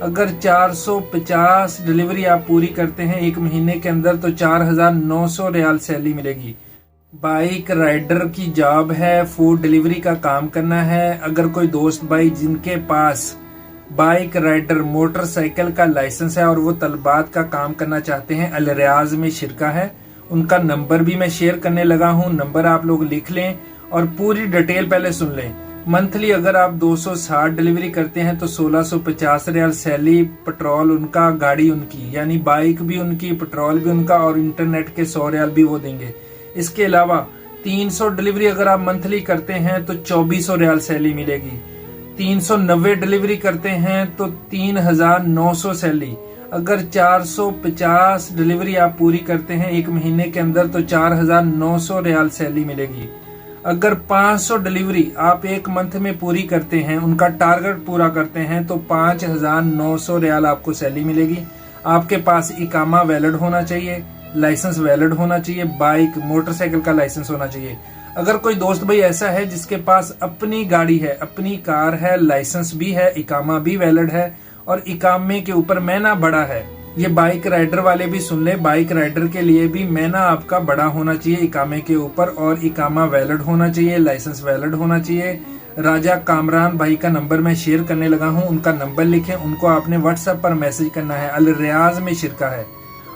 अगर 450 डिलीवरी आप पूरी करते हैं एक महीने के अंदर तो 4900 रियाल सैलरी मिलेगी। बाइक राइडर की जॉब है, फूड डिलीवरी का काम करना है। अगर कोई दोस्त भाई जिनके पास बाइक राइडर मोटरसाइकिल का लाइसेंस है और वो तलबात का काम करना चाहते हैं, अल रियाज में शिरका है, उनका नंबर भी मैं शेयर करने लगा हूं। नंबर आप लोग लिख लें और पूरी डिटेल पहले सुन लें। मंथली अगर आप 260 डिलीवरी करते हैं तो 1650 रियाल सैलरी, पेट्रोल उनका, गाड़ी उनकी, यानी बाइक भी उनकी, पेट्रोल भी उनका और इंटरनेट के 100 रियाल भी वो देंगे। इसके अलावा 300 डिलीवरी अगर आप मंथली करते हैं तो 2400 रियाल सैलरी मिलेगी। 390 डिलीवरी करते हैं तो 3900 सैलरी। अगर 450 डिलीवरी आप पूरी करते हैं एक महीने के अंदर तो 4900 रियाल सैलरी मिलेगी। अगर 500 डिलीवरी आप एक मंथ में पूरी करते हैं, उनका टारगेट पूरा करते हैं, तो 5900 रियाल आपको सैलरी मिलेगी। आपके पास इकामा वैलिड होना चाहिए, लाइसेंस वैलिड होना चाहिए, बाइक मोटरसाइकिल का लाइसेंस होना चाहिए। अगर कोई दोस्त भाई ऐसा है जिसके पास अपनी गाड़ी है, अपनी कार है, लाइसेंस भी है, इकामा भी वैलिड है और इकामे के ऊपर महीना बड़ा है, ये बाइक राइडर वाले भी सुन ले, बाइक राइडर के लिए भी महीना आपका बड़ा होना चाहिए इकामे के ऊपर और इकामा वैलिड होना चाहिए, लाइसेंस वैलिड होना चाहिए। राजा कामरान भाई का नंबर मैं शेयर करने लगा हूं, उनका नंबर लिखें, उनको आपने व्हाट्सएप पर मैसेज करना है, अल रियाज में शिरका है,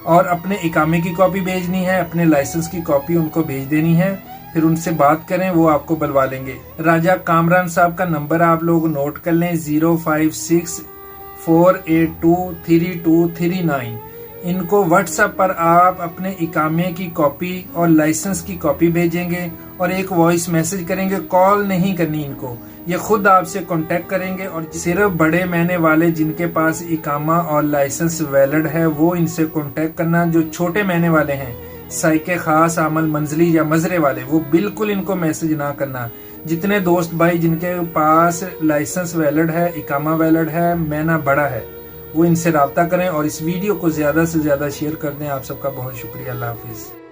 और अपने इकामे की कॉपी भेजनी है, अपने लाइसेंस की कॉपी उनको भेज देनी है। फिर उनसे बात करें, वो आपको बुलवा लेंगे। राजा कामरान साहब का नंबर आप लोग नोट कर लें, 05648232339। इनको व्हाट्सएप पर आप अपने इकामे की कॉपी और लाइसेंस की कॉपी भेजेंगे और एक वॉइस मैसेज करेंगे, कॉल नहीं करनी इनको, ये खुद आपसे कांटेक्ट करेंगे। और सिर्फ बड़े महीने वाले जिनके पास इकामा और लाइसेंस वैलिड है वो इनसे कांटेक्ट करना। जो छोटे महीने वाले हैं, साइके खास आमल मंजली या मजरे वाले, वो बिल्कुल इनको मैसेज ना करना। जितने दोस्त भाई जिनके पास लाइसेंस वैलिड है, इकामा वैलिड है, महीना बड़ा है, वो इनसे राब्ता करें और इस वीडियो को ज्यादा से ज्यादा शेयर कर दें। आप सबका बहुत शुक्रिया। अल्लाह हाफिज।